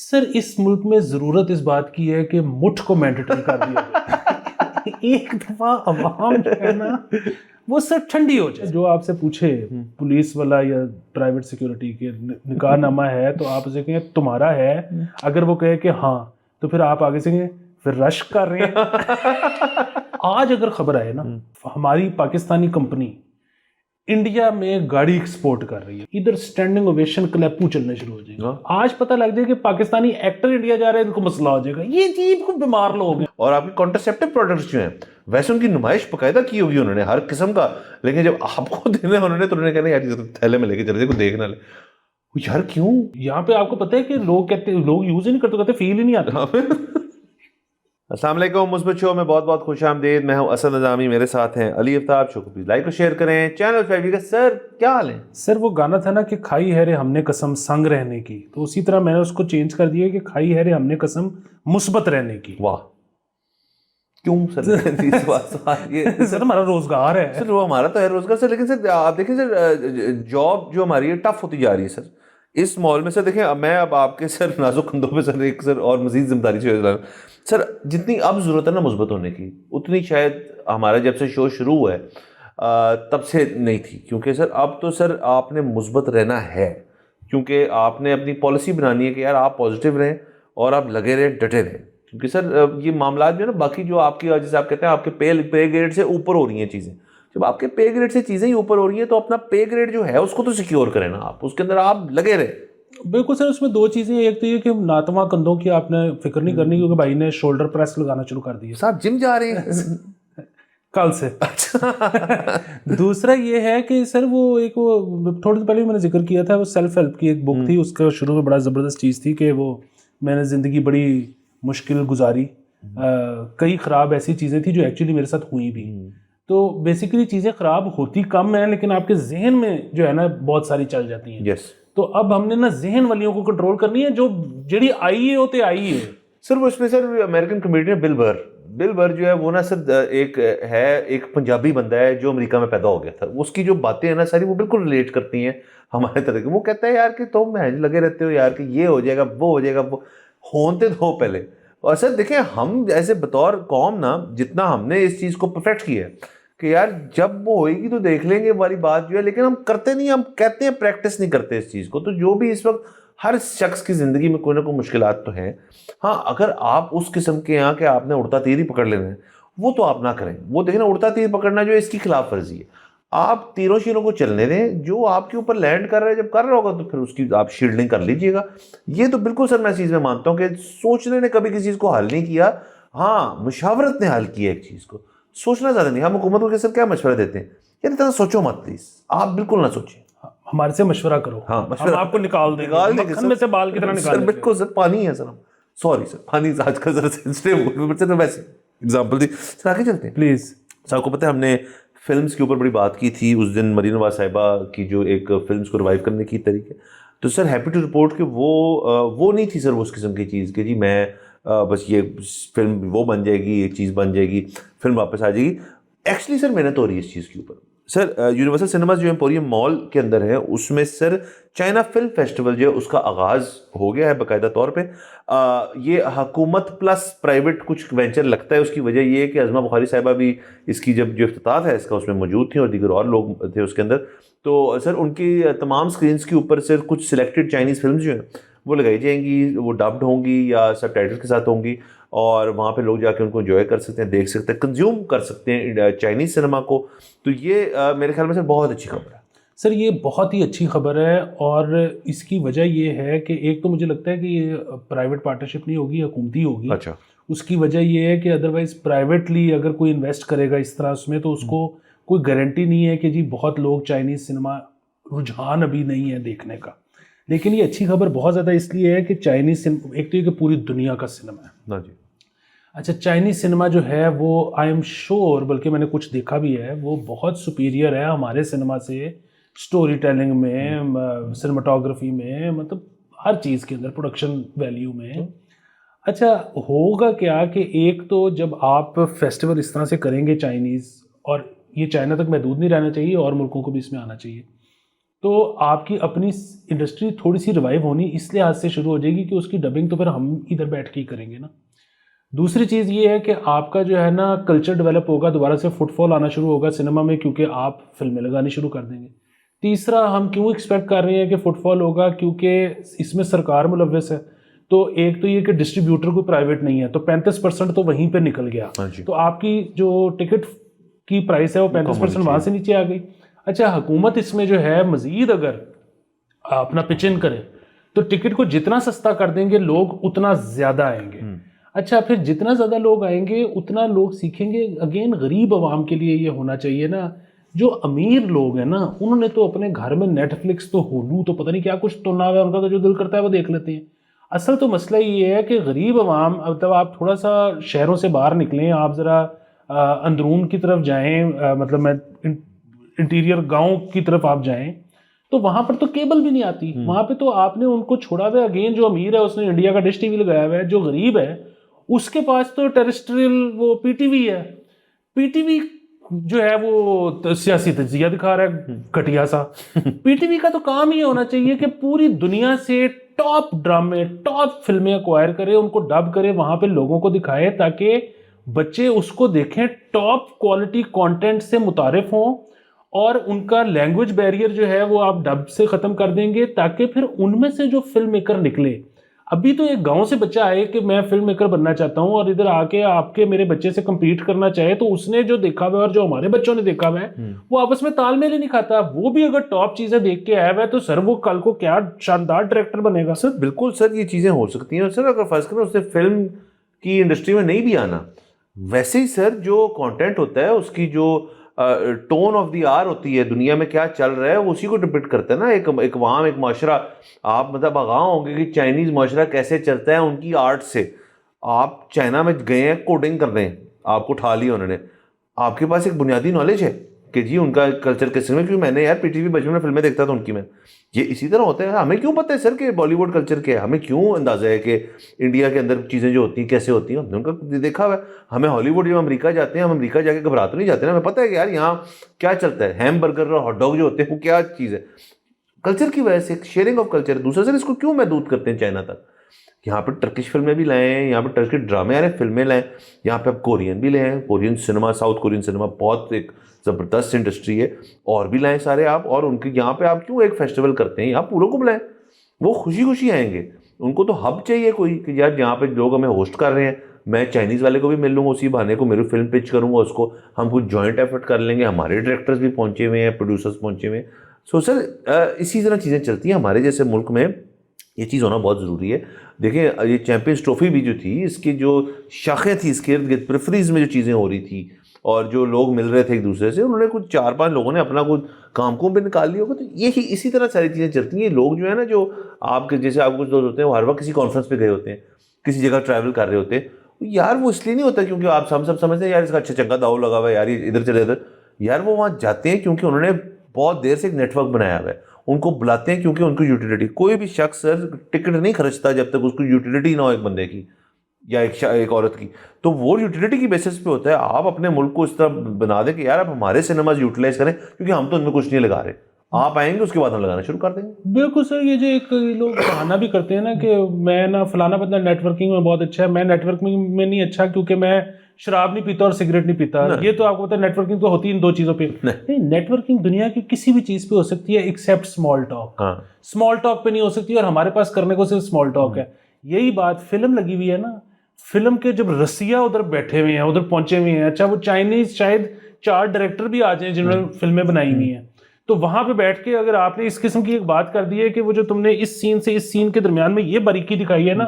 Sir इस मुल्क में ज़रूरत इस बात की है कि मुठ को मैंडेटरी कर दिया जाए। एक दफ़ा अवाम जो है ना वो सर ठंडी हो जाए। जो आपसे पूछे पुलिस वाला या प्राइवेट सिक्योरिटी के निकाहनामा है तो आप उसे कहें तुम्हारा है, अगर वो कहे कि हाँ तो फिर आप आगे से कहें फिर रश कर रहे हैं। आज अगर खबर आए ना हमारी पाकिस्तानी कंपनी इंडिया में गाड़ी एक्सपोर्ट कर रही है, इधर स्टैंडिंग ओवेशन क्लैपू चलने शुरू हो जाएगा। आज पता लग जाए कि पाकिस्तानी एक्टर इंडिया जा रहे हैं, इनको मसला हो जाएगा। ये चीज को बीमार लोग हैं। और आपके कॉन्ट्रासेप्टिव प्रोडक्ट्स जो हैं वैसे उनकी नुमाइश बकायदा की होगी उन्होंने हर किस्म का, लेकिन जब आपको देने उन्होंने तो उन्होंने कहना यार ये तो थैले में लेके चले को देख ना ले यार क्यों। यहाँ पे आपको पता है कि लोग कहते हैं, लोग यूज ही नहीं करते, कहते फील ही नहीं आता। अस्सलाम वालेकुम मुस्बत शो में बहुत बहुत खुश आमदीद। मैं हूं असद नज़ामी, मेरे साथ हैं अली आफ्ताब। शो को प्लीज लाइक और शेयर करें, चैनल फैमिली। सर क्या हाल है? सर वो गाना था ना कि खाई है रे हमने कसम संग रहने की, तो उसी तरह मैंने उसको चेंज कर दिया कि खाई है रे हमने कसम मुस्बत रहने की। वाह क्यों सर? ये सर हमारा रोजगार है। सर वो हमारा तो है रोजगार सर, लेकिन सर आप देखें सर जॉब जो हमारी है टफ होती जा रही है सर इस मॉल में। सर देखें मैं अब आपके सर नाजुक कंधों पे सर एक सर और मजीद जिम्मेदारी से सर जितनी अब जरूरत है ना मुस्बत होने की उतनी शायद हमारा जब से शो शुरू हुआ है तब से नहीं थी, क्योंकि सर अब तो सर आपने मुस्बत रहना है, क्योंकि आपने अपनी पॉलिसी बनानी है कि यार आप पॉजिटिव रहें और आप लगे रहें, डटे रहें। क्योंकि सर ये मामला जो है ना बाकी जो आपकी जैसे आप कहते हैं आपके पे ग्रेड से ऊपर हो रही हैं चीज़ें, जब आपके पे ग्रेड से चीज़ें ही ऊपर हो रही हैं तो अपना पे ग्रेड जो है उसको तो सिक्योर करें ना, आप उसके अंदर आप लगे रहे। बिल्कुल सर, उसमें दो चीजें, एक तो ये कि नातवा कंधों की आपने फिक्र नहीं करनी, क्योंकि भाई ने शोल्डर प्रेस लगाना शुरू कर दिया साहब जिम जा रहे हैं कल से। दूसरा ये है कि सर वो एक वो थोड़ी देर पहले मैंने जिक्र किया था, वो सेल्फ हेल्प की एक बुक थी, उसका शुरू में बड़ा ज़बरदस्त चीज़ थी कि वो मैंने ज़िंदगी बड़ी मुश्किल गुजारी, कई ख़राब ऐसी चीज़ें थी जो एक्चुअली मेरे साथ हुई भी। तो बेसिकली चीज़ें ख़राब होती कम हैं, लेकिन आपके जहन में जो है ना बहुत सारी चल जाती हैं। यस तो अब हमने ना जहन वालियों को कंट्रोल करनी है, जो जड़ी आई है होते आई है। सर वो इसमें सर अमेरिकन कमेडियन बिल बर जो है वो ना सर एक पंजाबी बंदा है जो अमेरिका में पैदा हो गया था। उसकी जो बातें हैं ना सारी वो बिल्कुल रिलेट करती हैं हमारे तरह की। वो कहता है यार कि तुम लगे रहते हो यार कि ये हो जाएगा वो हो जाएगा, वो होते दो पहले। और सर देखें हम ऐसे बतौर कौम ना जितना हमने इस चीज़ को परफेक्ट किया है कि यार जब वो होएगी तो देख लेंगे वाली बात जो है, लेकिन हम करते नहीं, हम कहते हैं प्रैक्टिस नहीं करते इस चीज़ को। तो जो भी इस वक्त हर शख्स की ज़िंदगी में कोई ना कोई मुश्किलात तो हैं। हाँ अगर आप उस किस्म के यहाँ के आपने उड़ता तीर ही पकड़ लेना है वो तो आप ना करें। वो देखना उड़ता तीर पकड़ना जो है इसकी खिलाफ वर्जी है। आप तीरों शीरों को चलने दें, जो आपके ऊपर लैंड कर रहा है जब कर रहा होगा तो फिर उसकी आप शील्डिंग कर लीजिएगा। ये तो बिल्कुल सर मैं चीज़ में मानता हूँ कि सोचने ने कभी किसी चीज़ को हल नहीं किया, हाँ मुशावरत ने हल किया एक चीज़ को। सोचना ज़्यादा नहीं। हम हुकूमत को सर क्या मशवरा देते हैं यार इतना सोचो मत प्लीज, आप बिल्कुल ना सोचें, हमारे से मशवरा करो। हाँ हम मशवरा आपको निकाल देंगे मक्खन में से बाल की तरह निकाल सर देंगे। बिल्कुल सर पानी है सर, हम सॉरी सर पानी आज का जरा सेंसिटिव वैसे एग्जांपल दी सर। आगे चलते हैं प्लीज। सर आपको पता है हमने फिल्म्स के ऊपर बड़ी बात की थी उस दिन, मरीन नवाज साहिबा की जो एक फिल्म्स को रिवाइव करने की तरीके। तो सर हैप्पी टू रिपोर्ट कि वो नहीं थी सर वो उस किस्म की चीज़ कि जी मैं बस ये फिल्म वो बन जाएगी, एक चीज़ बन जाएगी, फिल्म वापस आ जाएगी। एक्चुअली सर मेहनत हो रही है इस चीज़ के ऊपर। सर यूनिवर्सल सिनेमाज जो एम्पोरियम मॉल के अंदर है उसमें सर चाइना फिल्म फेस्टिवल जो है उसका आगाज़ हो गया है बाकायदा तौर पे। ये हुकूमत प्लस प्राइवेट कुछ वेंचर लगता है। उसकी वजह ये है कि अज़मा बुखारी साहिबा भी इसकी जब जो इफ्तिताह है इसका उसमें मौजूद थी और दीगर और लोग थे उसके अंदर। तो सर उनकी तमाम स्क्रीन्स के ऊपर सर कुछ सिलेक्टेड चाइनीज़ फिल्म जो हैं वो लगाई जाएंगी, वो डब्ड होंगी या सब टाइटल्स के साथ होंगी, और वहाँ पे लोग जाके उनको एंजॉय कर सकते हैं, देख सकते हैं, कंज्यूम कर सकते हैं चाइनीज़ सिनेमा को। तो ये मेरे ख्याल में सर बहुत अच्छी खबर है। सर ये बहुत ही अच्छी खबर है, और इसकी वजह ये है कि एक तो मुझे लगता है कि ये प्राइवेट पार्टनरशिप नहीं होगी, हुकूमती होगी। अच्छा उसकी वजह ये है कि अदरवाइज़ प्राइवेटली अगर कोई इन्वेस्ट करेगा इस तरह उसमें तो उसको कोई गारंटी नहीं है कि जी बहुत लोग चाइनीज़ सिनेमा, रुझान अभी नहीं है देखने का। लेकिन ये अच्छी खबर बहुत ज़्यादा इसलिए है कि चाइनीज़ सिनेमा एक तो ये कि पूरी दुनिया का सिनेमा है ना जी। अच्छा, चाइनीज़ सिनेमा जो है वो आई एम श्योर, बल्कि मैंने कुछ देखा भी है, वो बहुत सुपीरियर है हमारे सिनेमा से, स्टोरी टेलिंग में, सिनेमाटोग्राफी में, मतलब हर चीज़ के अंदर, प्रोडक्शन वैल्यू में। अच्छा होगा क्या कि एक तो जब आप फेस्टिवल इस तरह से करेंगे चाइनीज़, और ये चाइना तक महदूद नहीं रहना चाहिए और मुल्कों को भी इसमें आना चाहिए, तो आपकी अपनी इंडस्ट्री थोड़ी सी रिवाइव होनी इस लिहाज से शुरू हो जाएगी कि उसकी डबिंग तो फिर हम इधर बैठ के ही करेंगे ना। दूसरी चीज़ ये है कि आपका जो है ना कल्चर डेवलप होगा, दोबारा से फुटफॉल आना शुरू होगा सिनेमा में, क्योंकि आप फिल्में लगानी शुरू कर देंगे। तीसरा, हम क्यों एक्सपेक्ट कर रहे हैं कि फुटफॉल होगा, क्योंकि इसमें सरकार मुलव्वस है। तो एक तो ये कि डिस्ट्रीब्यूटर कोई प्राइवेट नहीं है, तो 35% तो वहीं पे निकल गया। तो आपकी जो टिकट की प्राइस है वो 35% वहाँ से नीचे आ गई। अच्छा, हुकूमत इसमें जो है मज़ीद अगर अपना पिच इन करे तो टिकट को जितना सस्ता कर देंगे लोग उतना ज़्यादा आएंगे। अच्छा, फिर जितना ज़्यादा लोग आएंगे उतना लोग सीखेंगे। अगेन, गरीब आवाम के लिए ये होना चाहिए ना, जो अमीर लोग हैं ना उन्होंने तो अपने घर में नेटफ्लिक्स तो होलू तो पता नहीं क्या कुछ टुना हुआ है उनका, तो जो दिल करता है वो देख लेते हैं। असल तो मसला ये है कि गरीब आवाम, अब तब आप थोड़ा सा शहरों से बाहर निकलें, आप ज़रा अंदरून की तरफ जाएं, मतलब मैं इंटीरियर गांव की तरफ आप जाएं, तो वहां पर तो केबल भी नहीं आती। वहां पे तो आपने उनको छोड़ा हुआ है। अगेन, जो अमीर है उसने इंडिया का डिश टीवी लगाया हुआ है, जो गरीब है उसके पास तो टेरेस्ट्रियल वो पीटीवी है। पीटीवी जो है वो सियासी तजिया दिखा रहा है घटिया सा। पीटीवी का तो काम ही होना चाहिए कि पूरी दुनिया से टॉप ड्रामे, टॉप फिल्में एक्वायर करे, उनको डब करे, वहां पे लोगों को दिखाए ताकि बच्चे उसको देखें, टॉप क्वालिटी कंटेंट से मुतारिफ हों, और उनका लैंग्वेज बैरियर जो है वो आप डब से ख़त्म कर देंगे ताकि फिर उनमें से जो फिल्म मेकर निकले। अभी तो एक गांव से बच्चा आए कि मैं फिल्म मेकर बनना चाहता हूं और इधर आके आपके मेरे बच्चे से compete करना चाहे, तो उसने जो देखा हुआ है और जो हमारे बच्चों ने देखा हुआ है वो आपस में तालमेल ही नहीं खाता। वो भी अगर टॉप चीजें देख के आया हुआ है तो सर वो कल को क्या शानदार डायरेक्टर बनेगा। सर बिल्कुल सर, ये चीज़ें हो सकती हैं। और सर अगर फर्ज करें उसने फिल्म की इंडस्ट्री में नहीं भी आना, वैसे ही सर जो कंटेंट होता है उसकी जो टोन ऑफ द आर होती है, दुनिया में क्या चल रहा है वो उसी को डिपिक्ट करता है ना। एक वहाँ एक माशरा, आप मतलब आगाह होंगे कि चाइनीज़ माशरा कैसे चलता है उनकी आर्ट से। आप चाइना में गए हैं, कोडिंग कर रहे हैं, आपको उठा लिया उन्होंने, आपके पास एक बुनियादी नॉलेज है कि जी उनका कल्चर कैसे में, क्योंकि मैंने यार पीटीवी बचपन में फिल्में देखता था उनकी मैं। ये इसी तरह होता है। हमें क्यों पता है सर कि बॉलीवुड कल्चर क्या है, हमें क्यों अंदाजा है कि इंडिया के अंदर चीज़ें जो होती हैं कैसे होती हैं, हमने उनका देखा हुआ है। हमें हॉलीवुड, जब अमेरिका जाते हैं, हम अमेरिका जाके घबरा तो नहीं जाते ना, हमें पता है कि यार यहाँ क्या चलता है, हैम बर्गर और हॉट डॉग जो होते हैं वो क्या चीज़ है। कल्चर की वजह से शेयरिंग ऑफ कल्चर। दूसरा सर, इसको क्यों महदूद करते हैं चाइना तक? यहाँ पर टर्किश फिल्में भी लाएं, यहाँ पर टर्किश ड्रामे आ रहे फिल्में लाएं, यहाँ पे आप कोरियन भी लाएं, Korean cinema, south Korean cinema बहुत एक ज़बरदस्त इंडस्ट्री है, और भी लाएं सारे आप। और उनके यहाँ पे आप क्यों एक फेस्टिवल करते हैं, यहाँ पूरों को बुलाएं, वो खुशी खुशी आएंगे। उनको तो हब चाहिए कोई कि यार यहाँ पे लोग हमें होस्ट कर रहे हैं, मैं चाइनीज़ वाले को भी मिल लूँगा, उसी बहाने को मेरी फिल्म पिच करूँगा उसको, हम कुछ जॉइंट एफर्ट कर लेंगे, हमारे डायरेक्टर्स भी पहुँचे हुए हैं, प्रोड्यूसर्स पहुँचे हुए हैं। सो सर इसी तरह चीज़ें चलती हैं हमारे जैसे मुल्क में, ये चीज़ होना बहुत ज़रूरी है। देखिए ये चैंपियंस ट्रॉफी भी जो थी, इसकी जो शाखें थी, इसके इर्द गिर्द प्रेफरीज में जो चीज़ें हो रही थी और जो लोग मिल रहे थे एक दूसरे से, उन्होंने कुछ 4-5 लोगों ने अपना कुछ काम को भी निकाल लिया होगा। तो यही इसी तरह सारी चीज़ें चलती हैं। लोग जो है ना, जो आपके जैसे आप कुछ दोस्त होते हैं वो हर वक्त किसी कॉन्फ्रेंस पे गए होते हैं, किसी जगह ट्रैवल कर रहे होते हैं यार, वो इसलिए नहीं होता क्योंकि आप सब समझते हैं यार इसका अच्छा चंगा दाव लगा हुआ है यार, ये इधर चले इधर। यार वो वहाँ जाते हैं क्योंकि उन्होंने बहुत देर से एक नेटवर्क बनाया हुआ है, उनको बुलाते हैं क्योंकि उनको यूटिलिटी। कोई भी शख्स सर टिकट नहीं खर्चता जब तक उसको यूटिलिटी ना हो एक बंदे की या एक औरत की, तो वो यूटिलिटी की बेसिस पे होता है। आप अपने मुल्क को इस तरह बना दें कि यार आप हमारे सिनेमाज यूटिलाइज करें, क्योंकि हम तो उनमें कुछ नहीं लगा रहे, आप आएंगे उसके बाद हम लगाना शुरू कर देंगे। बिल्कुल सर, ये जो एक लोग बहाना भी करते हैं ना कि मैं ना फलाना बंदा नेटवर्किंग में बहुत अच्छा है, मैं नेटवर्किंग में नहीं अच्छा क्योंकि मैं शराब नहीं पीता और सिगरेट नहीं पीता। ये तो आपको पता है नेटवर्किंग तो होती है इन दो चीज़ों पे। नहीं, नेटवर्किंग दुनिया की किसी भी चीज़ पे हो सकती है except small talk. Small talk पे नहीं हो सकती, और हमारे पास करने को सिर्फ स्मॉल टॉक है। यही बात फिल्म लगी हुई है ना, फिल्म के जब रसिया उधर बैठे हुए हैं, उधर पहुंचे हुए हैं, अच्छा वो चाइनीज शायद 4 डायरेक्टर भी आ जाए जिन्होंने फिल्में बनाई हुई हैं, तो वहां पे बैठ के अगर आपने इस किस्म की एक बात कर दी है कि वो जो तुमने इस सीन से इस सीन के दरमियान में ये बारीकी दिखाई है ना,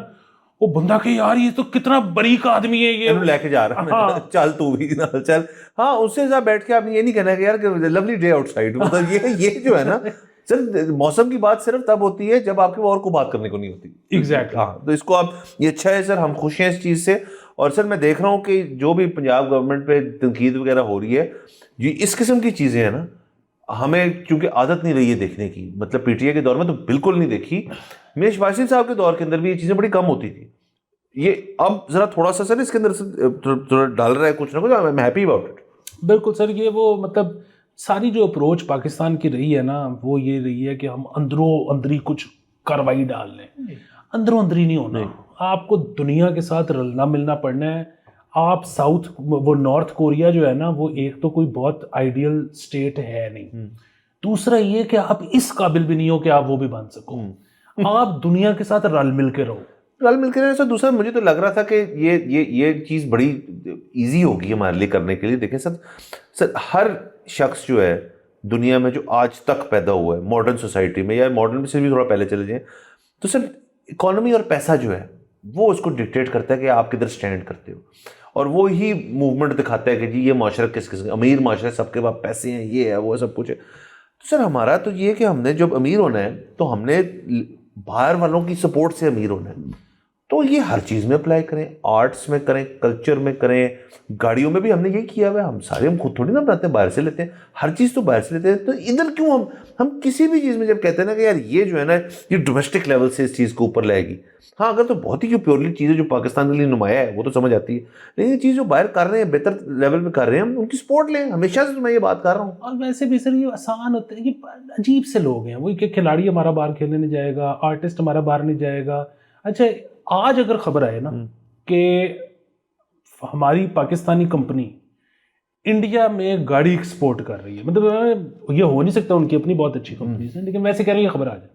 वो बंदा के यार ये तो कितना बारीक आदमी है, ये लेके जा रहा है। हाँ। चल तू भी ना चल। हाँ, उससे साथ बैठ के आपने ये नहीं कहना कि यार लवली डे आउटसाइड, मतलब ये जो है ना सर, मौसम की बात सिर्फ तब होती है जब आपके और को बात करने को नहीं होती। एग्जैक्टली। हाँ, तो इसको आप, ये अच्छा है सर, हम खुश हैं इस चीज़ से। और सर मैं देख रहा हूँ कि जो भी पंजाब गवर्नमेंट पे तनकीद वगैरह हो रही है जी, इस किस्म की चीज़ें हैं ना, हमें चूंकि आदत नहीं रही है देखने की, मतलब पीटीआई के दौर में तो बिल्कुल नहीं देखी, मेश वासिफ साहब के दौर के अंदर भी ये चीज़ें बड़ी कम होती थी। ये अब जरा थोड़ा सा सर इसके अंदर थोड़ा डाल रहा है कुछ ना कुछ, I am happy about it. बिल्कुल सर, ये वो मतलब सारी जो अप्रोच पाकिस्तान की रही है ना, वो ये रही है कि हम अंदरों अंदरी कुछ कार्रवाई डाल लें। अंदरों अंदरी नहीं होना, आपको दुनिया के साथ रलना मिलना पड़ना है। आप वो नॉर्थ कोरिया जो है ना, वो एक तो कोई बहुत आइडियल स्टेट है नहीं, दूसरा ये कि आप इस काबिल भी नहीं हो कि आप वो भी बन सको। आप दुनिया के साथ रल मिल के रहो। रल मिल के रहने से दूसरा मुझे तो लग रहा था कि ये चीज़ बड़ी इजी होगी हमारे लिए करने के लिए। देखें सर हर शख्स जो है दुनिया में जो आज तक पैदा हुआ है मॉडर्न सोसाइटी में, या मॉडर्न से भी थोड़ा पहले चले जाएं, तो सर इकोनॉमी और पैसा जो है वो उसको डिक्टेट करता है कि आप किधर स्टैंड करते हो, और वो ही मूवमेंट दिखाता है कि जी ये माशरा किस अमीर माशरा, सबके पास पैसे हैं, ये है वो सब कुछ है। तो सर हमारा तो ये कि हमने जब अमीर होना है तो हमने बाहर वालों की सपोर्ट से अमीर होना है। तो ये हर चीज़ में अप्लाई करें, आर्ट्स में करें, कल्चर में करें, गाड़ियों में भी हमने ये किया हुआ है। हम खुद थोड़ी ना बनाते हैं, बाहर से लेते हैं, हर चीज़ तो बाहर से लेते हैं। तो इधर क्यों हम किसी भी चीज़ में जब कहते हैं ना कि यार ये जो है ना ये डोमेस्टिक लेवल से इस चीज़ को ऊपर लाएगी, हाँ अगर तो बहुत ही जो प्योरली चीज़ है जो पाकिस्तान के लिए नुमाया है वो तो समझ आती है, लेकिन ये चीज़ जो बाहर कर रहे हैं बेहतर लेवल पे कर रहे हैं, हम उनकी सपोर्ट लें। हमेशा से मैं ये बात कर रहा हूँ। और वैसे भी सर ये आसान होता है, ये अजीब से लोग हैं, वही कि खिलाड़ी हमारा बाहर खेलने नहीं जाएगा, आर्टिस्ट हमारा बाहर नहीं जाएगा। अच्छा आज अगर खबर आए ना कि हमारी पाकिस्तानी कंपनी इंडिया में गाड़ी एक्सपोर्ट कर रही है, मतलब ये हो नहीं सकता, उनकी अपनी बहुत अच्छी कंपनीज हैं, लेकिन वैसे कह रही है खबर आ जाए,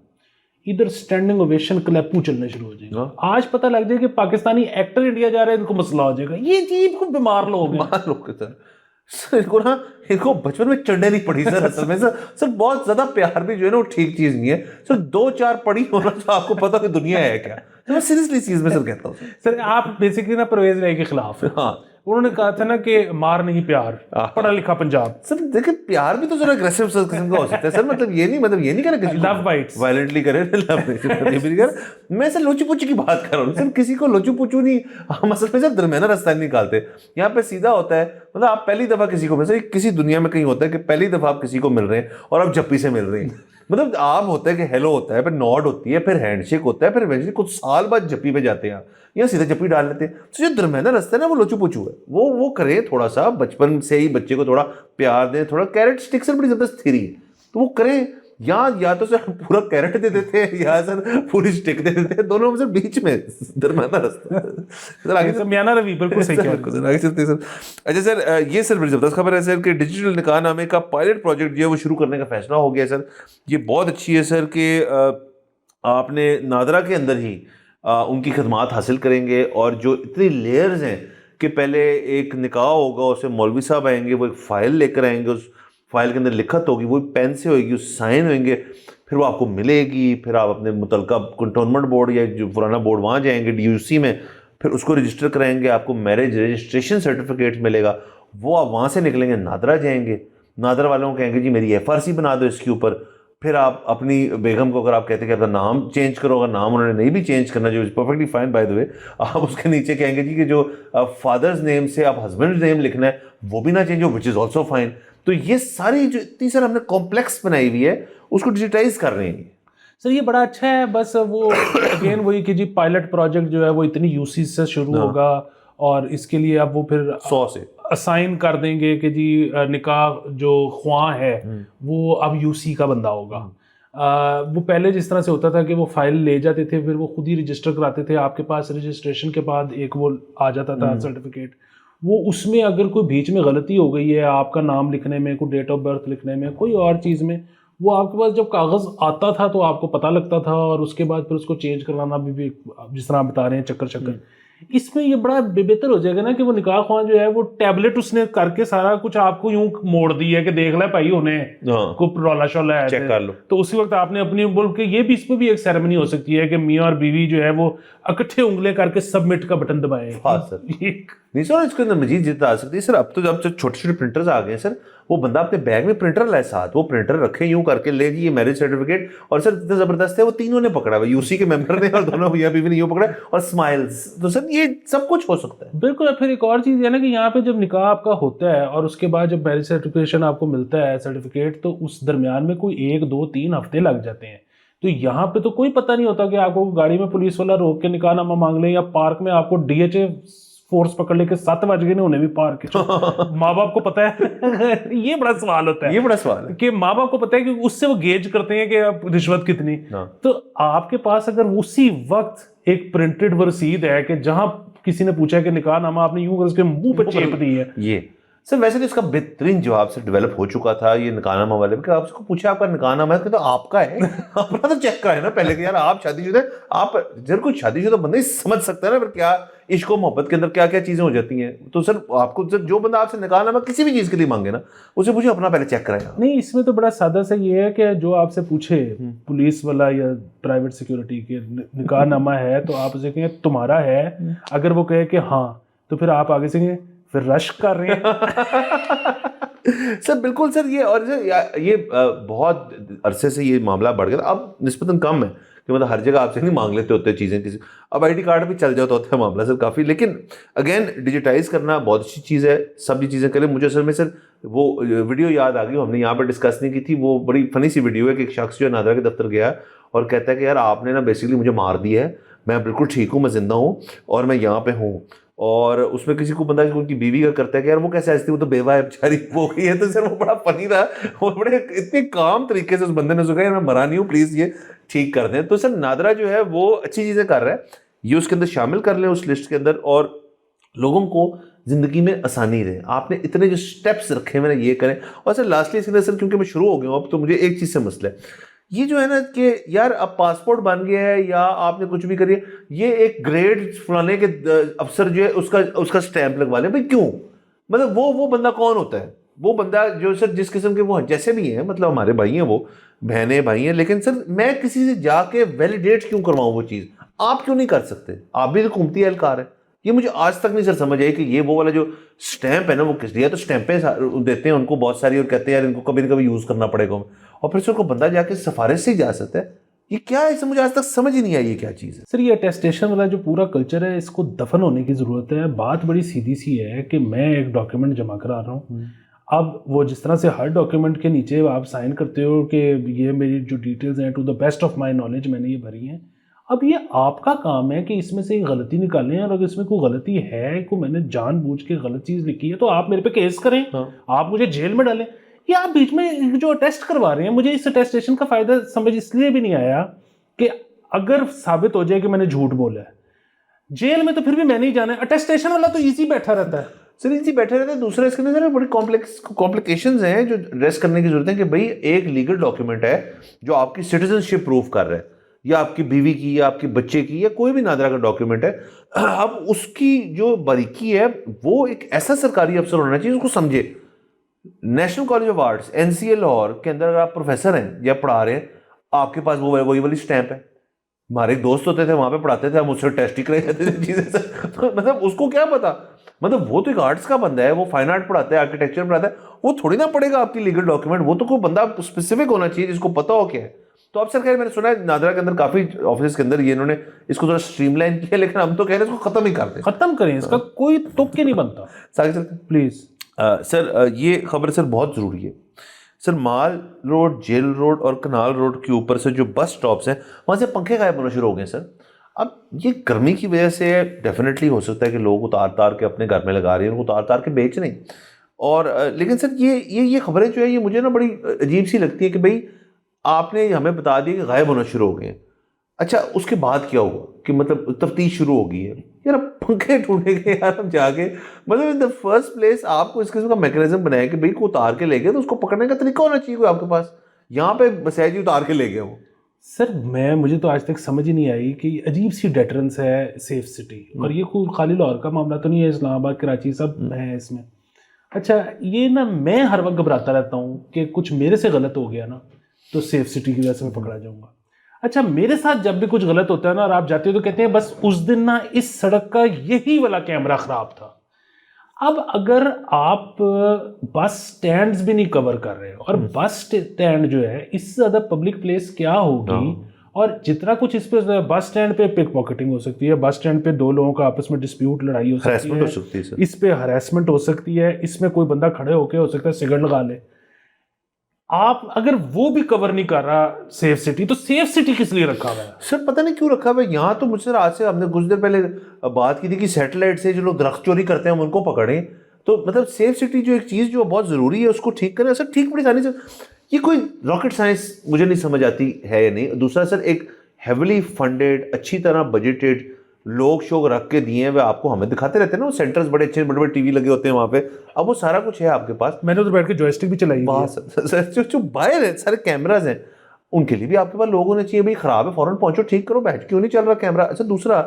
इधर स्टैंडिंग ओवेशन क्लैपू चलने शुरू हो जाएगा। आज पता लग जाए कि पाकिस्तानी एक्टर इंडिया जा रहे हैं, इनको मसला हो जाएगा। ये चीज खूब बीमार लोग हैं सर इनको बचपन में चढ़ने नहीं पड़ी सर। असल में सर बहुत ज्यादा प्यार भी जो है ना वो ठीक चीज नहीं है सर। 2-4 पढ़ी होना तो आपको पता कि दुनिया है क्या। तो मैं सीरियसली चीज में सर कहता हूँ सर आप बेसिकली ना परवेज राय के खिलाफ। हाँ उन्होंने कहा था ना कि मार नहीं प्यार, पढ़ा लिखा पंजाब। सर देखिए प्यार भी तो जरा अग्रेसिव किस्म का हो सकता है सर। मतलब ये नहीं करे किसी लव बाइट्स वायलेंटली करे, लव नहीं। मैं सर लोचू पोचू की बात कर रहा हूँ सर, किसी को लोचू पोचू नहीं। हम असल में सर दरमियाना रास्ता नहीं निकालते, यहाँ पे सीधा होता है। मतलब आप पहली दफा किसी को मिल रहे, किसी दुनिया में कहीं होता है कि पहली दफा आप किसी को मिल रहे हैं और आप जप्पी से मिल रहे हैं। मतलब आप होता है कि हेलो होता है, फिर नॉड होती है, फिर हैंडशेक होता है, फिर वैसे कुछ साल बाद जप्पी पे जाते हैं, या सीधा जप्पी डाल लेते हैं। तो जो दरमियाना रास्ता है ना वो लोचू पोचू है। वो करें थोड़ा सा, बचपन से ही बच्चे को थोड़ा प्यार दें, थोड़ा कैरेट स्टिक सर बड़ी जबरदस्त थ्योरी है, तो वो करें। या तो सर पूरा कैरेट दे देते हैं या सर पूरी स्टिक दे देते हैं, दोनों में से बीच में दरमियाना रास्ता। सर आगे दरमियाना रवि बिल्कुल सही कह रहे हैं। आगे चलते हैं सर। अच्छा सर ये सर बड़ी जबरदस्त खबर है सर कि डिजिटल निकाहनामे का पायलट प्रोजेक्ट जो है वो शुरू करने का फैसला हो गया सर। ये बहुत अच्छी है सर कि आपने नादरा के अंदर ही उनकी खदमात हासिल करेंगे, और जो इतनी लेयर्स हैं कि पहले एक निकाह होगा, उसमें मौलवी साहब आएंगे, वो एक फ़ाइल लेकर आएंगे, उस फाइल के अंदर लिखत होगी, वो पेन से होगी, उस साइन होंगे, फिर वो आपको मिलेगी। फिर आप अपने मुतलका कंटोनमेंट बोर्ड या जो पुराना बोर्ड वहाँ जाएंगे DUC में, फिर उसको रजिस्टर कराएंगे, आपको मैरिज रजिस्ट्रेशन सर्टिफिकेट मिलेगा। वो आप वहाँ से निकलेंगे, नादरा जाएंगे, नादरा वालों को कहेंगे जी मेरी FRC बना दो इसके ऊपर। फिर आप अपनी बेगम को अगर आप कहते हैं कि अपना नाम चेंज करो, अगर नाम उन्होंने नहीं भी चेंज करना, जो perfectly fine by the way, आप उसके नीचे कहेंगे जी कि जो फादर्स नेम से आप हस्बैंड नेम लिखना है वो भी ना चेंज हो, विच इज़ ऑल्सो फाइन। तो ये सारी जो इतनी सर हमने कॉम्प्लेक्स बनाई हुई है उसको डिजिटाइज कर रहे हैं सर। ये बड़ा अच्छा है। बस वो अगेन वही कि जी पायलट प्रोजेक्ट जो है वो इतनी UC से शुरू होगा, और इसके लिए अब वो फिर 100 से असाइन कर देंगे कि जी निकाह जो ख्वाह है वो अब UC का बंदा होगा। वो पहले जिस तरह से होता था कि वो फाइल ले जाते थे, फिर वो खुद ही रजिस्टर कराते थे, आपके पास रजिस्ट्रेशन के बाद एक वो आ जाता था सर्टिफिकेट। वो उसमें अगर कोई बीच में गलती हो गई है आपका नाम लिखने में, कोई डेट ऑफ बर्थ लिखने में, कोई और चीज़ में, वो आपके पास जब कागज़ आता था तो आपको पता लगता था, और उसके बाद फिर उसको चेंज करवाना भी जिस तरह आप बता रहे हैं चक्कर। इसमें ये बड़ा बेहतर हो जाएगा ना कि वो निकाह ख्वाह जो है वो टैबलेट उसने करके सारा कुछ आपको यूं मोड़ दिया है कि देख ले भाई उन्हें को रौला शौला है, चेक कर लो। तो उसी वक्त आपने अपनी बोल के ये भी, इस पर भी एक सेरेमनी हो सकती है कि मियाँ और बीवी जो है वो इकट्ठे उंगले करके सबमिट का बटन दबाएं। हाँ सर नहीं सर, इसके अंदर मजीद जितना आ सकती है सर। अब तो जब छोटे छोटे प्रिंटर्स आ गए हैं सर, वो बंदा अपने बैग में प्रिंटर लाए साथ, वो प्रिंटर रखे यूं करके ले जी ये मैरिज सर्टिफिकेट, और सर इतना जबरदस्त है वो तीनों ने पकड़ा हुआ, UC के मेंबर ने और दोनों भैया बीवी ने यूं पकड़ा, और स्माइल्स। तो सर ये सब कुछ हो सकता है बिल्कुल। फिर एक और चीज़ है ना कि यहाँ पे जब निकाह आपका होता है और उसके बाद जब मैरिज सर्टिफिकेशन आपको मिलता है सर्टिफिकेट, तो उस दरमियान में कोई 1, 2, 3 हफ्ते लग जाते हैं। तो यहाँ पे तो कोई पता नहीं होता कि आपको गाड़ी में पुलिस वाला रोक के निकाहनामा मांग ले, या पार्क में आपको DHA फोर्स पकड़ लेके 7 बज गए ने उन्हें भी पार के माँ बाप को पता है ये बड़ा सवाल होता है, ये बड़ा सवाल है कि माँ बाप को पता है कि उससे वो गेज करते हैं कि आप रिश्वत कितनी। तो आपके पास अगर उसी वक्त एक प्रिंटेड रसीद है कि जहां किसी ने पूछा कि निकाहनामा आपने यूं कर उसके मुंह पे चेप दी है, ये सर वैसे तो इसका बेहतरीन जवाब से डेवलप हो चुका था ये निकाहनामा वाले में। आपको पूछा आपका निकाहनामा है तो आपका है अपना तो चेक कराए ना पहले कि यार आप शादीशुदा, आप जब कोई शादीशुदा बंदा ही समझ सकता है ना फिर क्या इश्क और मोहब्बत के अंदर क्या क्या चीजें हो जाती हैं। तो सर आपको जो बंदा आपसे निकाहनामा किसी भी चीज के लिए मांगे ना उसे पूछे अपना पहले चेक कराएगा। नहीं, इसमें तो बड़ा सादा सा ये है कि जो आपसे पूछे पुलिस वाला या प्राइवेट सिक्योरिटी के निकाहनामा है तो आप उसे कहें तुम्हारा है, अगर वो कहे कि हाँ तो फिर आप आगे से कहें फिर रश कर रहे हैं। सर बिल्कुल सर, ये और ये बहुत अरसे से ये मामला बढ़ गया, अब निस्बतन कम है कि मतलब हर जगह आपसे नहीं मांग लेते होते चीज़ें किसी, अब आईडी कार्ड भी चल जाता होता है मामला सर काफ़ी। लेकिन अगेन डिजिटाइज करना बहुत अच्छी चीज़ है, सभी चीज़ें करें। मुझे असल में सर वो वीडियो याद आ गई, हमने यहाँ पर डिस्कस नहीं की थी, वो बड़ी फनी सी वीडियो है कि एक शख्स जो है नादरा के दफ्तर गया और कहता है कि यार आपने ना बेसिकली मुझे मार दिया है, मैं बिल्कुल ठीक हूँ, मैं जिंदा हूँ और मैं यहाँ पे हूँ। और उसमें किसी को बंदा उनकी बीवी का करता है कि यार वो कैसे ऐसी थी, वो तो बेवा है बेचारी वो गई है। तो सर वो बड़ा फनी था और बड़े इतने काम तरीके से उस बंदे ने सोचा यार मैं मरा नहीं हूँ, प्लीज ये ठीक कर दें। तो सर नादरा जो है वो अच्छी चीजें कर रहा है, ये उसके अंदर शामिल कर लें उस लिस्ट के अंदर और लोगों को जिंदगी में आसानी रहे। आपने इतने जो स्टेप्स रखे मैंने ये करें। और सर लास्टली इसके अंदर सर क्योंकि मैं शुरू हो गया हूँ अब, तो मुझे एक चीज से मसला है ये जो है ना कि यार अब पासपोर्ट बन गया है या आपने कुछ भी करिए, ये एक ग्रेड फलाने के अफसर जो है उसका स्टैंप लगवा ले भाई, क्यों? मतलब वो बंदा कौन होता है? वो बंदा जो सर जिस किस्म के वो जैसे भी हैं, मतलब हमारे भाई हैं, वो बहनें भाई हैं, लेकिन सर मैं किसी से जाके वैलिडेट क्यों करवाऊं वो चीज़? आप क्यों नहीं कर सकते? आप भी तो हुकूमती एहलकार है। ये मुझे आज तक नहीं सर समझ आई कि ये वो वाला जो स्टैंप है ना वो किस लिए, तो स्टैंपें देते हैं उनको बहुत सारी और कहते हैं यार इनको कभी ना कभी यूज़ करना पड़ेगा, और फिर उसको बंदा जाके सिफारिश से ही जा सकता है। ये क्या है सर, मुझे आज तक समझ ही नहीं आई ये क्या चीज़ है। सर ये अटेस्टेशन वाला जो पूरा कल्चर है इसको दफन होने की ज़रूरत है। बात बड़ी सीधी सी है कि मैं एक डॉक्यूमेंट जमा करा रहा हूँ, अब वो जिस तरह से हर डॉक्यूमेंट के नीचे आप साइन करते हो कि ये मेरी जो डिटेल्स हैं to the best of my knowledge मैंने ये भरी हैं, अब ये आपका काम है कि इसमें से गलती निकालें, और अगर इसमें कोई गलती है, को मैंने जानबूझ के गलत चीज़ लिखी है तो आप मेरे पे केस करें, आप मुझे जेल में डालें। ये आप बीच में जो टेस्ट करवा रहे हैं, मुझे इस अटेस्टेशन का फ़ायदा समझ इसलिए भी नहीं आया कि अगर साबित हो जाए कि मैंने झूठ बोला है, जेल में तो फिर भी मैंने ही जाना है। अटेस्टेशन वाला तो इजी बैठा रहता है सर, इजी बैठे रहते हैं। दूसरा इसके अंदर बड़ी कॉम्प्लिकेशंस हैं जो एड्रेस करने की जरूरत है कि भाई एक लीगल डॉक्यूमेंट है जो आपकी सिटीजनशिप प्रूव कर रहा है, या आपकी बीवी की या आपके बच्चे की या कोई भी नादरा का डॉक्यूमेंट है, अब उसकी जो बारीकी है वो एक ऐसा सरकारी अफसर होना चाहिए उसको समझे। National college of arts NCA Lahore के अंदर अगर आप प्रोफेसर हैं या पढ़ा रहे हैं, आपके पास वो वही वाली स्टैंप है। हमारे एक दोस्त होते थे वहां पे पढ़ाते थे, हम उससे टेस्ट ही कराए जाते थे चीजें तो मतलब उसको क्या पता, मतलब वो तो एक आर्ट्स का बंदा है, वो फाइन आर्ट पढ़ाता है, आर्किटेक्चर पढ़ाता है, वो थोड़ी ना पढ़ेगा आपकी लीगल डॉक्यूमेंट। वो तो कोई बंदा स्पेसिफिक होना चाहिए जिसको पता हो क्या है। तो अब सर खैर मैंने सुना है नादरा के अंदर काफी ऑफिस के अंदर ये इन्होंने इसको थोड़ा स्ट्रीमलाइन किया, लेकिन हम तो कह रहे हैं इसको खत्म ही कर दें, खत्म करें, इसका कोई तुक नहीं बनता। साकिब सर प्लीज सर ये खबर सर बहुत जरूरी है सर। माल रोड, जेल रोड और कनाल रोड के ऊपर से जो बस स्टॉप्स हैं वहाँ से पंखे गायब होना शुरू हो गए सर। अब ये गर्मी की वजह से डेफिनेटली हो सकता है कि लोग उतार तार के अपने घर में लगा रहे हैं, उनको उतार तार के बेच नहीं। और लेकिन सर ये खबरें जो है ये मुझे ना बड़ी अजीब सी लगती है कि भाई आपने हमें बता दिया कि गायब होना शुरू हो गए हैं, अच्छा उसके बाद क्या हुआ कि मतलब तफ्तीश शुरू हो गई है यार, पंखे ढूंढेंगे यार हम जाके, मतलब इन द फर्स्ट प्लेस आपको इस किस्म का मैकेनिज्म बनाया कि भाई को उतार के ले गए तो उसको पकड़ने का तरीका होना चाहिए कोई आपके पास। यहाँ पे बसैजी उतार के ले गए वो। सर मुझे तो आज तक समझ ही नहीं आई कि अजीब सी डेटरेंस है सेफ सिटी, और ये कोई खाली लाहौर का मामला तो नहीं है, इस्लामाबाद कराची सब है इसमें। अच्छा ये ना मैं हर वक्त घबराता रहता हूँ कि कुछ मेरे से गलत हो गया ना तो सेफ सिटी की वजह से मैं पकड़ा जाऊंगा। अच्छा मेरे साथ जब भी कुछ गलत होता है ना और आप जाते हो तो कहते हैं बस उस दिन ना इस सड़क का यही वाला कैमरा खराब था। अब अगर आप बस स्टैंड्स भी नहीं कवर कर रहे हो, और बस स्टैंड जो है इससे ज्यादा पब्लिक प्लेस क्या होगी, और जितना कुछ इस पे बस स्टैंड पे पिक पॉकेटिंग हो सकती है, बस स्टैंड पे दो लोगों का आपस में डिस्प्यूट लड़ाई हो सकती है, इस पे हरेसमेंट हो सकती है, इसमें कोई बंदा खड़े होके हो सकता है सिगरेट लगा ले। आप अगर वो भी कवर नहीं कर रहा सेफ सिटी, तो सेफ सिटी किस लिए रखा हुआ है? सर पता नहीं क्यों रखा हुआ है यहाँ। तो मुझसे आज से हमने कुछ देर पहले बात की थी कि सैटेलाइट से जो लोग दरख्त चोरी करते हैं हम उनको पकड़ें। तो मतलब सेफ सिटी जो एक चीज़ जो बहुत ज़रूरी है उसको ठीक करें। सर ठीक बड़ी आसानी से, ये कोई रॉकेट साइंस मुझे नहीं समझ आती है या नहीं। दूसरा सर, एक हेविली फंडेड अच्छी तरह बजटेड लोग शोग रख के दिए हैं, वे आपको हमें दिखाते रहते हैं ना, वो सेंटर्स बड़े अच्छे बड़े बड़े टीवी लगे होते हैं वहाँ पे। अब वो सारा कुछ है आपके पास। मैंने उधर बैठ के जॉयस्टिक भी चलाई हुई है। सर जो बाहर है सारे कैमराज हैं, उनके लिए भी आपके पास लोग होने चाहिए। भाई खराब है फौरन पहुंचो ठीक करो, बैठ क्यों नहीं चल रहा कैमरा। अच्छा दूसरा,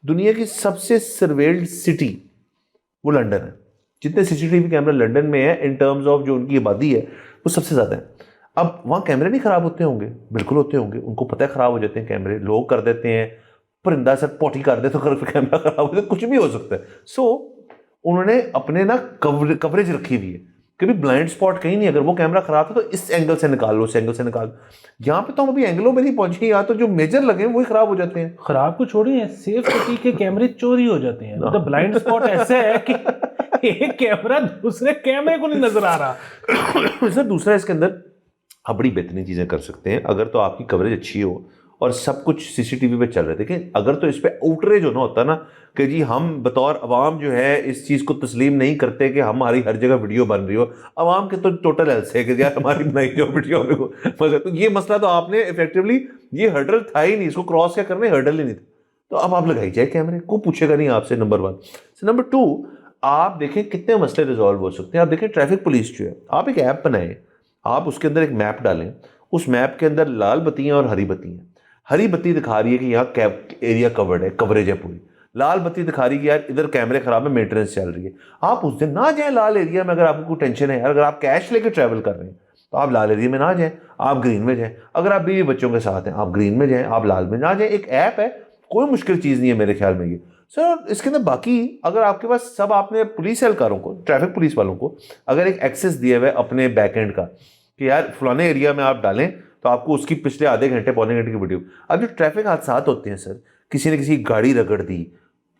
दुनिया की सबसे सर्वेल्ड सिटी वो लंदन है। जितने सीसीटीवी कैमरा लंदन में है इन टर्म्स ऑफ जो उनकी आबादी है वो सबसे ज्यादा है। अब वहाँ कैमरे नहीं खराब होते होंगे? बिल्कुल होते होंगे। उनको पता है खराब हो जाते हैं कैमरे, लोग कर देते हैं, परिंदा सर पोटी कर दे तो कैमरा खराब हो जाता है, कुछ भी हो सकता है। सो उन्होंने अपने ना कवरेज रखी हुई है, कभी ब्लाइंड स्पॉट कहीं नहीं। अगर वो कैमरा खराब था तो इस एंगल से निकाल लो, उस एंगल से निकाल। यहाँ पे तो हम अभी एंगलों में नहीं पहुंचे, यहाँ तो जो मेजर लगे वही खराब हो जाते हैं। खराब को छोड़िए, सेफ सिटी के कैमरे चोरी हो जाते हैं। मतलब ब्लाइंड स्पॉट ऐसा है कि एक कैमरा दूसरे कैमरे को नहीं नजर आ रहा। सर दूसरा, इसके अंदर आप बड़ी बेहतरीन चीजें कर सकते हैं अगर तो आपकी कवरेज अच्छी हो और सब कुछ सीसीटीवी पे चल रहे थे। लेकिन अगर तो इस पे आउटरेज होना होता ना कि जी हम बतौर अवाम जो है इस चीज़ को तस्लीम नहीं करते कि हमारी हर जगह वीडियो बन रही हो। अवाम के तो टोटल हेल्थ है कि यार हमारी बनाई जो वीडियो में मजा। तो ये मसला तो आपने इफेक्टिवली, ये हर्डल था ही नहीं, इसको क्रॉस क्या करने, हर्डल ही नहीं था। तो अब आप लगाई जाए कैमरे, को पूछेगा नहीं आपसे। नंबर 1। नंबर 2, आप देखें कितने मसले रिजॉल्व हो सकते हैं। आप देखें ट्रैफिक पुलिस जो है, आप एक ऐप बनाएं, आप उसके अंदर एक मैप डालें, उस मैप के अंदर लाल बत्तियां और हरी बत्तियां। हरी बत्ती दिखा रही है कि यहाँ एरिया कवर्ड है, कवरेज है पूरी। लाल बत्ती दिखा रही है कि यार इधर कैमरे खराब है, मेंटेनेंस चल रही है। आप उस दिन ना जाएं लाल एरिया में अगर आपको कोई टेंशन है यार। अगर आप कैश लेके ट्रैवल कर रहे हैं तो आप लाल एरिया में ना जाएं, आप ग्रीन में जाएं। अगर आप बीवी बच्चों के साथ हैं आप ग्रीन में जाएं, आप लाल में ना जाएं। एक ऐप है, कोई मुश्किल चीज़ नहीं है मेरे ख्याल में ये। सर इसके अंदर बाकी अगर आपके पास सब, आपने पुलिस एहलकारों को, ट्रैफिक पुलिस वालों को अगर एक एक्सेस दिया हुआ है अपने बैक एंड का कि यार फलाने एरिया में आप डालें तो आपको उसकी पिछले आधे घंटे पौने घंटे की वीडियो। अब जो ट्रैफिक हादसा होते हैं सर, किसी ने किसी गाड़ी रगड़ दी,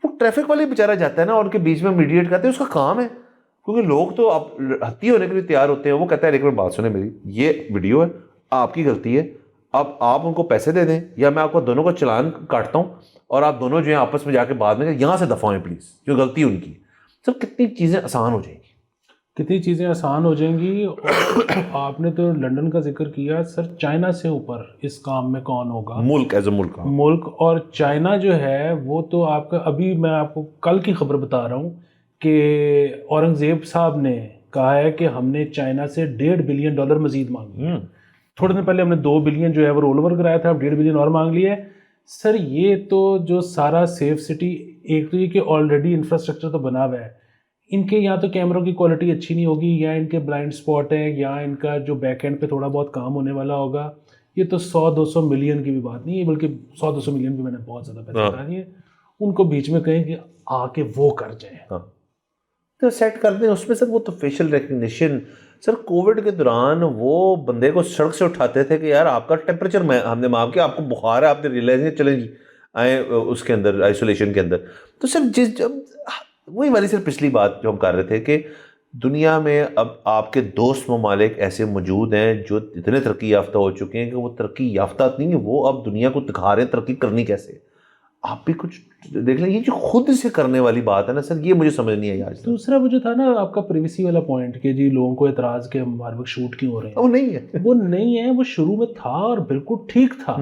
वो ट्रैफिक वाले बेचारा जाता है ना और उनके बीच में मीडिएट करते हैं, उसका काम है। क्योंकि लोग तो अब हत्ती होने के लिए तैयार होते हैं। वो कहता है एक मिनट बात सुने मेरी, ये वीडियो है, आपकी गलती है, अब आप उनको पैसे दे दें या मैं आपको दोनों को चालान काटता हूँ और आप दोनों जो है आपस में जाके बाद में यहाँ से दफा हों प्लीज, जो गलती है उनकी। सर कितनी चीज़ें आसान हो जाएंगी, कितनी चीज़ें आसान हो जाएंगी। और आपने तो लंदन का जिक्र किया सर, चाइना से ऊपर इस काम में कौन होगा? मुल्क एज ए मुल्क। और चाइना जो है वो तो आपका, अभी मैं आपको कल की खबर बता रहा हूँ कि औरंगजेब साहब ने कहा है कि हमने चाइना से $1.5 बिलियन मजीद मांगे। थोड़े दिन पहले हमने 2 बिलियन जो है वो रोल ओवर कराया था, अब 1.5 बिलियन और मांग लिया है। सर ये तो जो सारा सेफ सिटी, एक तो ये कि ऑलरेडी इंफ्रास्ट्रक्चर तो बना हुआ है, इनके या तो कैमरों की क्वालिटी अच्छी नहीं होगी, या इनके ब्लाइंड स्पॉट है, या इनका जो बैक एंड पे थोड़ा बहुत काम होने वाला होगा। ये तो 100-200 मिलियन की भी बात नहीं है, बल्कि 100-200 मिलियन भी मैंने बहुत ज़्यादा पैसे बता दिए। उनको बीच में कहें कि आके वो कर जाए, तो सेट कर दें उसमें सर। वो तो फेशियल रिकग्निशन सर, कोविड के दौरान वो बंदे को सड़क से उठाते थे कि यार आपका टेम्परेचर हमने माप किया, आपको बुखार है, आपने रियलाइज चलें जी आए उसके अंदर आइसोलेशन के अंदर। तो सर जब वही वाली सर पिछली बात जो हम कर रहे थे कि दुनिया में अब आपके दोस्त ममालिक ऐसे मौजूद हैं जो इतने तरक्की याफ्ता हो चुके हैं कि वो तरक्की याफ्ता नहीं है, वो अब दुनिया को दिखा रहे हैं तरक्की करनी कैसे। आप भी कुछ देख लें, ये जो खुद से करने वाली बात है ना सर, ये मुझे समझ नहीं आई आज। दूसरा वो जो था ना आपका प्रिवेसी वाला पॉइंट कि जी लोगों को एतराज़ के हमारे वक्त शूट क्यों हो रहे हैं, वो नहीं है, वो नहीं है। वो शुरू में था और बिल्कुल ठीक था।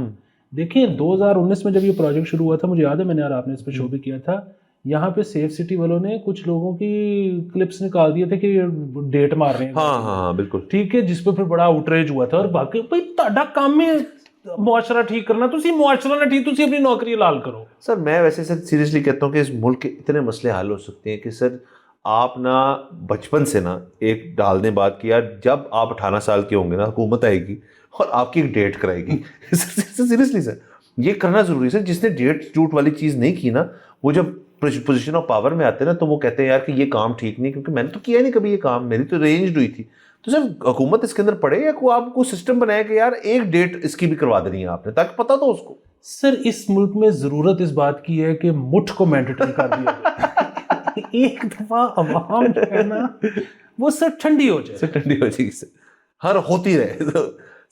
देखिए 2019 में जब ये प्रोजेक्ट शुरू हुआ था, मुझे याद है मैंने और आपने इस पर शो भी किया था, यहाँ पे सेफ सिटी वालों ने कुछ लोगों की क्लिप्स निकाल दिए थे कि डेट मार रहे हैं। हाँ बिल्कुल ठीक है, जिस पे फिर बड़ा आउटरेज हुआ था। और बाकी भाई ताड़ा काम में मुआशरा ठीक करना, तुसी मुआशरा ना ठीक, तुसी अपनी नौकरी लाल करो। सर मैं वैसे सर सीरियसली कहता हूँ कि इस मुल्क के इतने मसले हल हो सकते हैं कि सर आप ना बचपन से ना एक डाल दें बात की यार, जब आप 18 साल के होंगे ना हुकूमत आएगी और आपकी एक डेट कराएगी। सीरियसली सर ये करना जरूरी है सर। जिसने डेट झूठ वाली चीज़ नहीं की ना, वो जब पोजीशन ऑफ पावर में आते हैं ना तो वो कहते हैं यार कि ये काम ठीक नहीं, क्योंकि मैंने तो किया नहीं कभी ये काम, मेरी तो रेंज हुई थी। तो सर हुकूमत इसके अंदर पड़े या कोई आपको सिस्टम बनाया कि यार एक डेट इसकी भी करवा देनी है आपने, ताकि पता तो उसको। सर इस मुल्क में ज़रूरत इस बात की है कि मुठ को मैंडेटरी कर दिया जाए। एक दफ़ा अवाम जो है ना वो सर ठंडी हो जाए, सर ठंडी हो जाएगी सर। हर होती रहे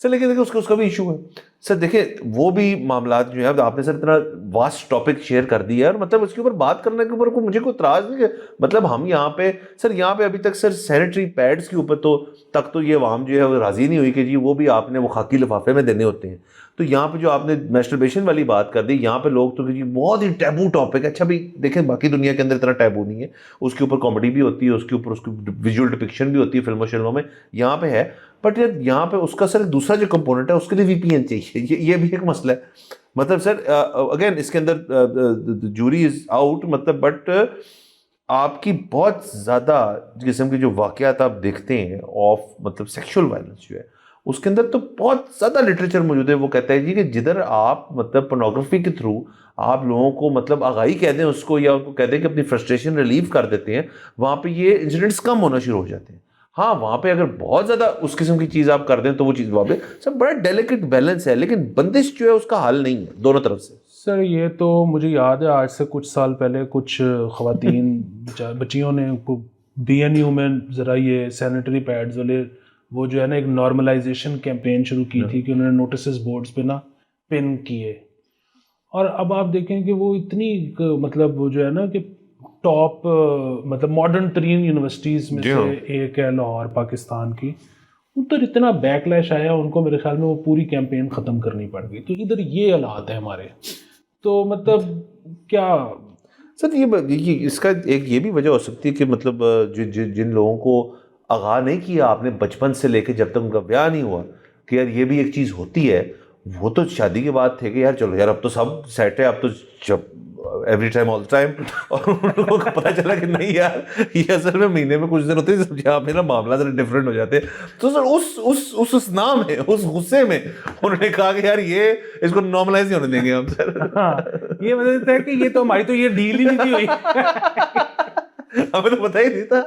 सर। लेकिन देखिए उसका भी इशू है सर। देखिए वो भी मामला जो है, आपने सर इतना वास्ट टॉपिक शेयर कर दिया है, और मतलब उसके ऊपर बात करने के ऊपर को मुझे कोई इतराज नहीं है। मतलब हम यहाँ पे सर, यहाँ पे अभी तक सर सैनिटरी पैड्स के ऊपर तो ये आवाम जो है वो राजी नहीं हुई कि जी वो भी आपने वो खाकी लिफाफे में देने होते हैं। तो यहाँ पे जो आपने मैस्टरबेशन वाली बात कर दी, यहाँ पे लोग तो जी बहुत ही टैबू टॉपिक है। अच्छा भी देखें, बाकी दुनिया के अंदर इतना टैबू नहीं है, उसके ऊपर कॉमेडी भी होती है, उसके ऊपर उसकी विजुअल डिपिक्शन भी होती है फिल्मों में, यहाँ पे है। बट यार यहाँ पे उसका सर दूसरा जो कंपोनेंट है उसके लिए VPN चाहिए, ये भी एक मसला है। मतलब सर अगेन इसके अंदर जूरी इज आउट, मतलब बट आपकी बहुत ज़्यादा किस्म की जो वाक़यात आप देखते हैं ऑफ मतलब सेक्सुअल वायलेंस जो है, उसके अंदर तो बहुत ज़्यादा लिटरेचर मौजूद है। वो कहता है जी कि जिधर आप मतलब पोर्नोग्राफी के थ्रू आप लोगों को मतलब आगाही कह दें उसको, या उनको कह दें कि अपनी फ्रस्ट्रेशन रिलीव कर देते हैं, वहाँ पे ये इंसिडेंट्स कम होना शुरू हो जाते हैं। हाँ, वहाँ पे अगर बहुत ज़्यादा उस किस्म की चीज़ आप कर दें तो वो चीज़ वहाँ पे सब बड़ा डेलिकेट बैलेंस है, लेकिन बंदिश जो है उसका हल नहीं है दोनों तरफ से। सर ये तो मुझे याद है, आज से कुछ साल पहले कुछ ख़वातीन बच्चियों ने BNU में ज़रा ये सैनिटरी पैड्स वाले वो जो है ना एक नॉर्मलाइजेशन कैंपेन शुरू की थी कि उन्होंने नोटिस बोर्ड्स पे ना पिन किए, और अब आप देखें कि वो इतनी मतलब वो जो है ना कि टॉप मतलब मॉडर्न तरीन यूनिवर्सिटीज़ में से एक है लाहौर पाकिस्तान की, उन पर इतना बैकलैश आया उनको, मेरे ख्याल में वो पूरी कैंपेन ख़त्म करनी पड़ गई। तो इधर ये हालात है हमारे, तो मतलब क्या सर ये इसका एक ये भी वजह हो सकती है कि मतलब जिन लोगों को आगाह नहीं किया आपने बचपन से लेके जब तक उनका ब्याह नहीं हुआ कि यार ये भी एक चीज़ होती है, वो तो शादी के बाद थे कि यार चलो यार अब तो सब सेट है, अब तो जब एवरी टाइम ऑल टाइम, और उन लोगों को पता चला कि नहीं यार ये असल में महीने में कुछ दिन होते हैं जहाँ पे ना मामला जरा डिफरेंट हो जाते हैं। तो सर उस नाम है, उस गुस्से में उन्होंने कहा कि यार ये इसको नॉर्मलाइज नहीं होने देंगे हम सर। हाँ, ये मतलब है कि ये तो हमारी तो ये डील ही नहीं थी हुई। हमें तो पता ही नहीं था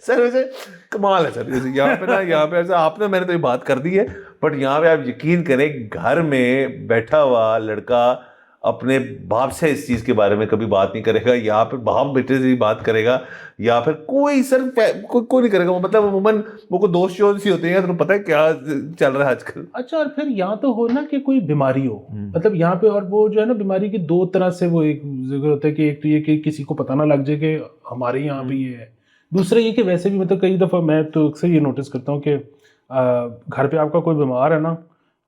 सर। वैसे कमाल है सर, यहाँ पे ऐसा आपने मैंने तो ये बात कर दी है, बट यहाँ पे आप यकीन करें घर में बैठा हुआ लड़का अपने बाप से इस चीज़ के बारे में कभी बात नहीं करेगा, या फिर बाप बेटे से ही बात करेगा, या फिर कोई सर कोई नहीं करेगा। वो मतलब अमूमन वो को दोस्त शोध सी होते हैं, तो पता है क्या चल रहा है आजकल। अच्छा, और फिर यहाँ तो हो ना कि कोई बीमारी हो, मतलब यहाँ पे, और वो जो है ना बीमारी की दो तरह से वो एक जिक्र होता है कि एक तो ये कि किसी को पता ना लग जाए कि हमारे यहाँ भी ये है, दूसरा ये कि वैसे भी मतलब कई दफ़ा मैं तो अक्सर ये नोटिस करता हूँ कि घर पे आपका कोई बीमार है ना,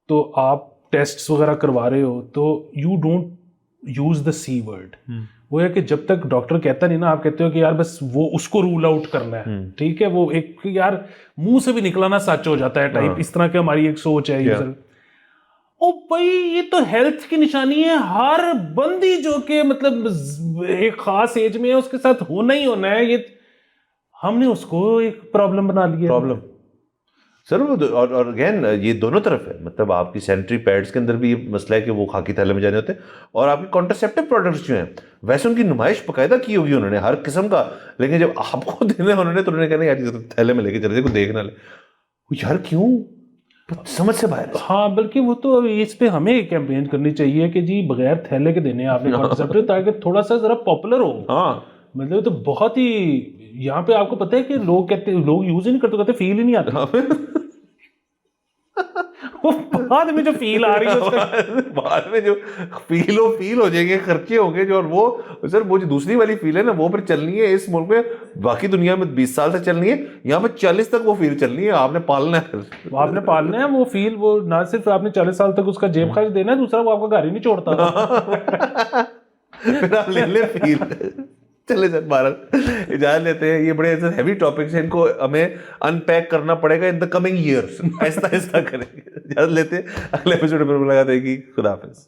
तो आप टेस्ट्स वगैरह करवा रहे हो तो you don't use the C word. वो है कि जब तक डॉक्टर कहता नहीं ना, आप कहते हो कि यार बस वो उसको रूल आउट करना है, ठीक है, वो एक यार मुंह से भी निकला ना सच हो जाता है टाइप, इस तरह की हमारी एक सोच है यूजर। ओ भाई, ये तो हेल्थ की निशानी है, हर बंदी जो कि मतलब एक खास एज में है उसके साथ होना ही होना है, ये हमने उसको एक प्रॉब्लम बना लिया। प्रॉब्लम सर वो और अगेन ये दोनों तरफ है। मतलब आपकी सैनिटरी पैड्स के अंदर भी ये मसला है कि वो खाकी थैले में जाने होते हैं, और आपकी कॉन्ट्रासेप्टिव प्रोडक्ट्स जो हैं वैसे उनकी नुमाइश बाकायदा की होगी उन्होंने हर किस्म का, लेकिन जब आपको देने उन्होंने तो उन्होंने कहना यार थैले में लेके चले, को देखना ले यार क्यों, समझ से बाहर। हाँ, बल्कि वो तो इस पे हमें कैंपेन करनी चाहिए कि जी बगैर थैले के देने आपने कॉन्ट्रासेप्टिव, ताकि थोड़ा सा जरा पॉपुलर हो। हाँ, मतलब तो बहुत ही यहाँ पे आपको पता है कि लोग कहते, लोग यूज ही नहीं करते, कहते फील ही नहीं आती। वो बाद में जो फील आ रही है उसका बाद में जो फील हो जाएंगे, खर्चे होंगे जो, और वो सर वो जो दूसरी वाली फील है ना वो फिर चलनी है इस मुल्क में। बाकी दुनिया में 20 साल से चलनी है, यहाँ पे 40 तक वो फील चलनी है, आपने पालना है। वो आपने पालना है वो फील, वो ना सिर्फ आपने 40 साल तक उसका जेब खर्च देना है, दूसरा वो आपका घर ही नहीं छोड़ता। फिर आप ले ले फील। चले सर भारत इजाज़त लेते हैं, ये बड़े ऐसे हैवी टॉपिक्स हैं, इनको हमें अनपैक करना पड़ेगा इन द कमिंग ईयर्स, ऐसा करेंगे। इजाज़त लेते हैं, अगले एपिसोड में मुलाकात होगी। खुदा हाफिज़।